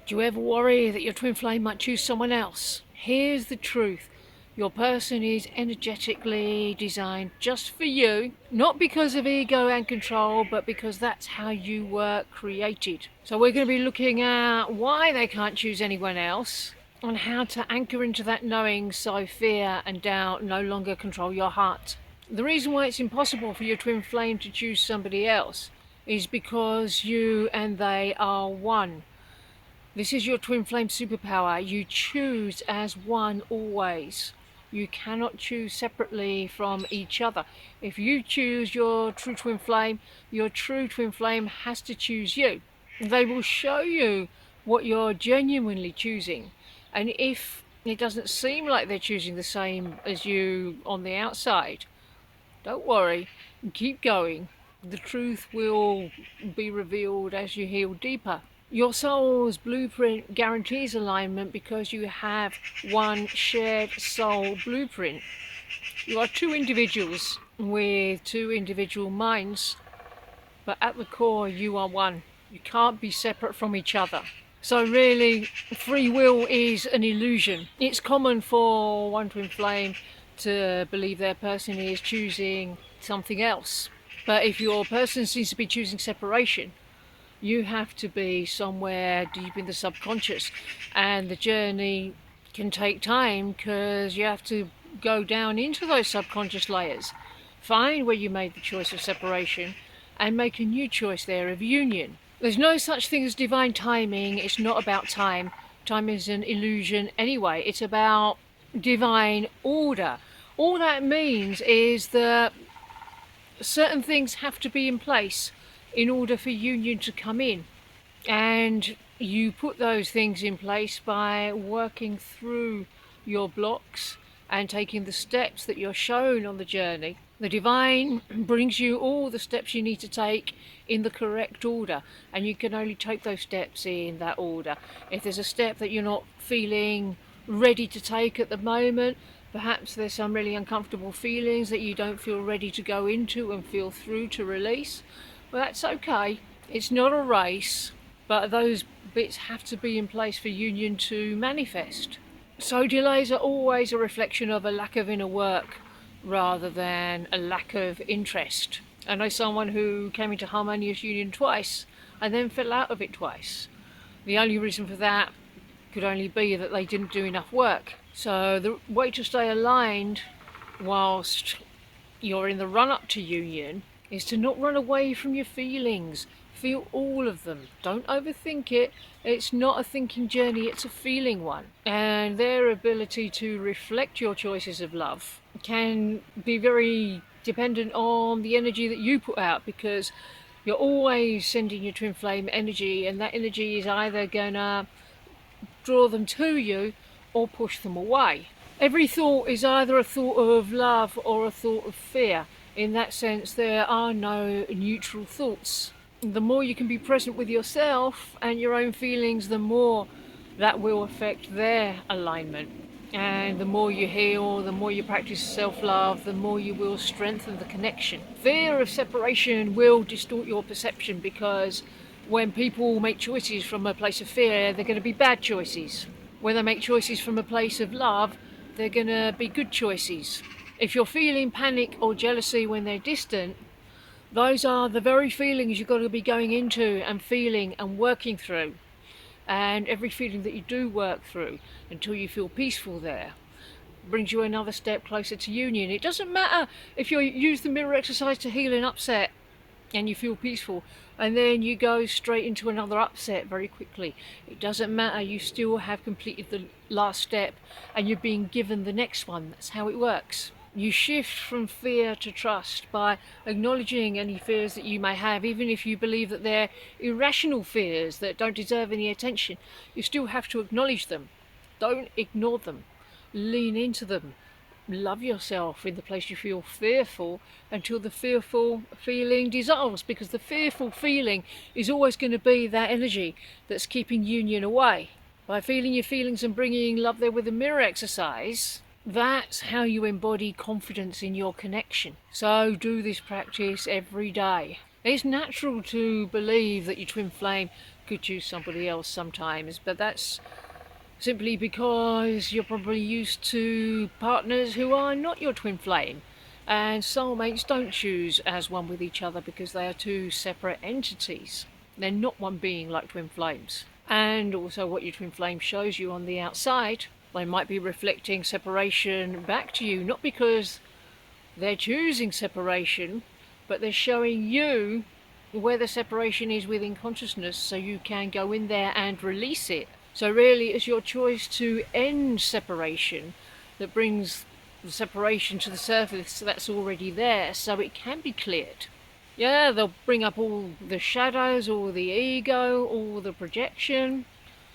Do you ever worry that your twin flame might choose someone else? Here's the truth. Your person is energetically designed just for you, not because of ego and control, but because that's how you were created. So we're going to be looking at why they can't choose anyone else and how to anchor into that knowing so fear and doubt no longer control your heart. The reason why it's impossible for your twin flame to choose somebody else is because you and they are one. This is your twin flame superpower. You choose as one always. You cannot choose separately from each other. If you choose your true twin flame has to choose you. They will show you what you're genuinely choosing. And if it doesn't seem like they're choosing the same as you on the outside, don't worry, keep going. The truth will be revealed as you heal deeper. Your soul's blueprint guarantees alignment because you have one shared soul blueprint. You are two individuals with two individual minds, but at the core you are one. You can't be separate from each other. So really, free will is an illusion. It's common for one twin flame to believe their person is choosing something else. But if your person seems to be choosing separation, you have to be somewhere deep in the subconscious, and the journey can take time because you have to go down into those subconscious layers, find where you made the choice of separation and make a new choice there of union. There's no such thing as divine timing. It's not about time. Time is an illusion anyway. It's about divine order. All that means is that certain things have to be in place in order for union to come in, and you put those things in place by working through your blocks and taking the steps that you're shown on the journey. The divine brings you all the steps you need to take in the correct order, and you can only take those steps in that order. If there's a step that you're not feeling ready to take at the moment, perhaps there's some really uncomfortable feelings that you don't feel ready to go into and feel through to release, well, that's okay. It's not a race, but those bits have to be in place for union to manifest. So delays are always a reflection of a lack of inner work rather than a lack of interest. I know someone who came into harmonious union twice and then fell out of it twice. The only reason for that could only be that they didn't do enough work. So the way to stay aligned whilst you're in the run-up to union is to not run away from your feelings. Feel all of them. Don't overthink it. It's not a thinking journey, it's a feeling one. And their ability to reflect your choices of love can be very dependent on the energy that you put out, because you're always sending your twin flame energy, and that energy is either gonna draw them to you or push them away. Every thought is either a thought of love or a thought of fear. In that sense, there are no neutral thoughts. The more you can be present with yourself and your own feelings, the more that will affect their alignment. And the more you heal, the more you practice self-love, the more you will strengthen the connection. Fear of separation will distort your perception, because when people make choices from a place of fear, they're going to be bad choices. When they make choices from a place of love, they're going to be good choices. If you're feeling panic or jealousy when they're distant, those are the very feelings you've got to be going into and feeling and working through. And every feeling that you do work through until you feel peaceful there brings you another step closer to union. It doesn't matter if you use the mirror exercise to heal an upset and you feel peaceful, and then you go straight into another upset very quickly. It doesn't matter, you still have completed the last step and you're being given the next one. That's how it works. You shift from fear to trust by acknowledging any fears that you may have, even if you believe that they're irrational fears that don't deserve any attention. You still have to acknowledge them. Don't ignore them. Lean into them. Love yourself in the place you feel fearful until the fearful feeling dissolves, because the fearful feeling is always going to be that energy that's keeping union away. By feeling your feelings and bringing love there with a mirror exercise, that's how you embody confidence in your connection. So do this practice every day. It's natural to believe that your twin flame could choose somebody else sometimes, but that's simply because you're probably used to partners who are not your twin flame. And soulmates don't choose as one with each other because they are two separate entities. They're not one being like twin flames. And also what your twin flame shows you on the outside, they might be reflecting separation back to you, not because they're choosing separation, but they're showing you where the separation is within consciousness so you can go in there and release it. So really it's your choice to end separation that brings the separation to the surface that's already there so it can be cleared. Yeah, they'll bring up all the shadows, all the ego, all the projection.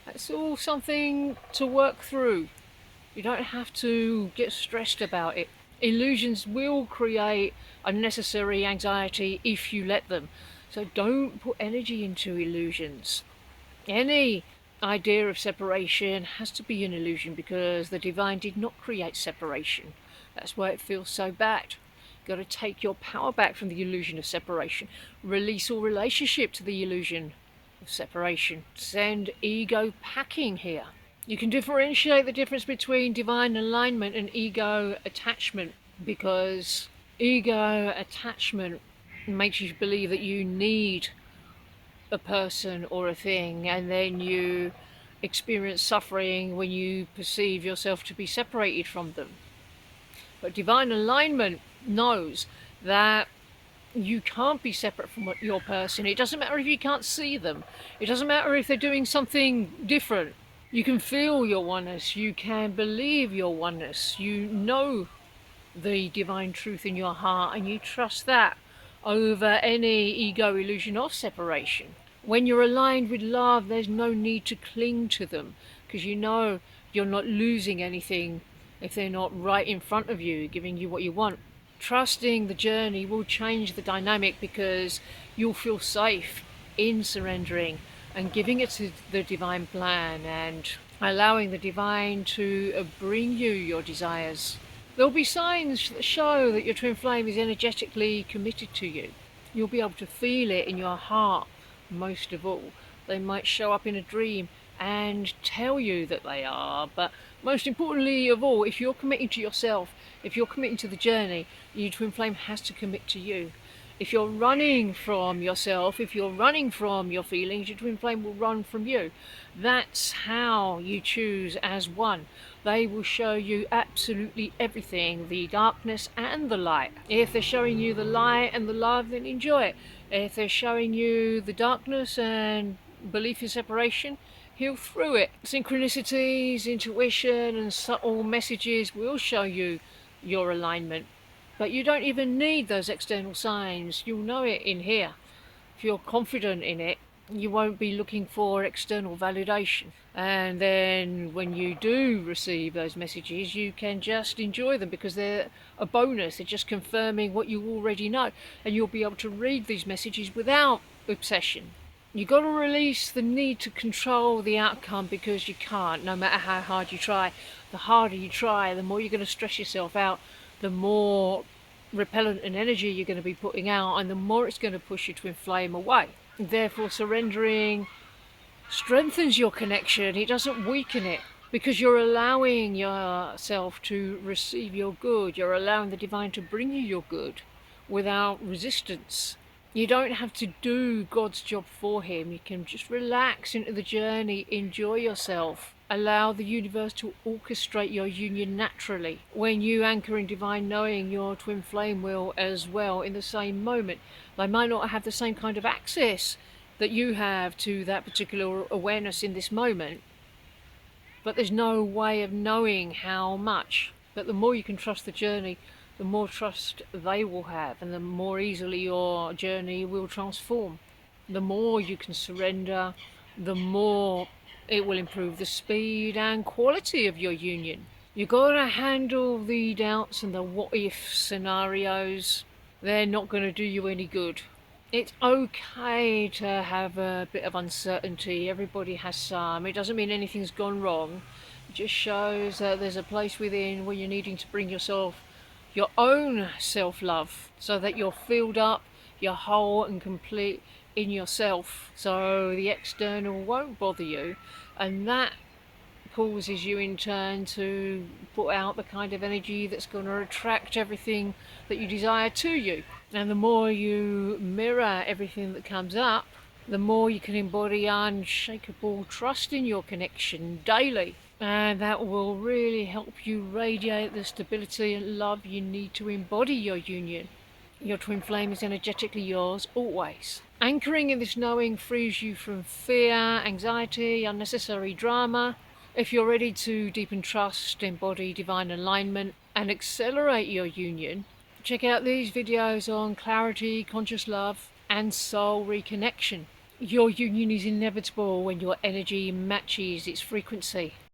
That's all something to work through. You don't have to get stressed about it. Illusions will create unnecessary anxiety if you let them. So don't put energy into illusions. Any idea of separation has to be an illusion because the divine did not create separation. That's why it feels so bad. You've got to take your power back from the illusion of separation. Release all relationship to the illusion of separation. Send ego packing here. You can differentiate the difference between divine alignment and ego attachment, because ego attachment makes you believe that you need a person or a thing, and then you experience suffering when you perceive yourself to be separated from them. But divine alignment knows that you can't be separate from your person. It doesn't matter if you can't see them. It doesn't matter if they're doing something different. You can feel your oneness. You can believe your oneness. You know the divine truth in your heart, and you trust that over any ego illusion of separation. When you're aligned with love, there's no need to cling to them because you know you're not losing anything if they're not right in front of you, giving you what you want. Trusting the journey will change the dynamic because you'll feel safe in surrendering and giving it to the divine plan and allowing the divine to bring you your desires. There'll be signs that show that your twin flame is energetically committed to you. You'll be able to feel it in your heart most of all. They might show up in a dream and tell you that they are, but most importantly of all, if you're committing to yourself, if you're committing to the journey, your twin flame has to commit to you. If you're running from yourself, if you're running from your feelings, your twin flame will run from you. That's how you choose as one. They will show you absolutely everything, the darkness and the light. If they're showing you the light and the love, then enjoy it. If they're showing you the darkness and belief in separation, heal through it. Synchronicities, intuition and subtle messages will show you your alignment. But you don't even need those external signs. You'll know it in here. If you're confident in it, you won't be looking for external validation. And then when you do receive those messages, you can just enjoy them because they're a bonus. They're just confirming what you already know. And you'll be able to read these messages without obsession. You've got to release the need to control the outcome because you can't, no matter how hard you try. The harder you try, the more you're going to stress yourself out, the more repellent and energy you're going to be putting out, and the more it's going to push your twin flame away. Therefore, surrendering strengthens your connection. It doesn't weaken it because you're allowing yourself to receive your good. You're allowing the divine to bring you your good without resistance. You don't have to do God's job for him. You can just relax into the journey, enjoy yourself. Allow the universe to orchestrate your union naturally. When you anchor in divine knowing, your twin flame will as well in the same moment. They might not have the same kind of access that you have to that particular awareness in this moment, but there's no way of knowing how much. But the more you can trust the journey, the more trust they will have, and the more easily your journey will transform. The more you can surrender, the more it will improve the speed and quality of your union. You've got to handle the doubts and the what-if scenarios. They're not going to do you any good. It's okay to have a bit of uncertainty. Everybody has some. It doesn't mean anything's gone wrong. It just shows that there's a place within where you're needing to bring yourself your own self-love so that you're filled up, you're whole and complete in yourself, so the external won't bother you, and that causes you in turn to put out the kind of energy that's going to attract everything that you desire to you. And the more you mirror everything that comes up, the more you can embody unshakable trust in your connection daily. And that will really help you radiate the stability and love you need to embody your union. Your twin flame is energetically yours always. Anchoring in this knowing frees you from fear, anxiety, unnecessary drama. If you're ready to deepen trust, embody divine alignment, and accelerate your union, check out these videos on clarity, conscious love, and soul reconnection. Your union is inevitable when your energy matches its frequency.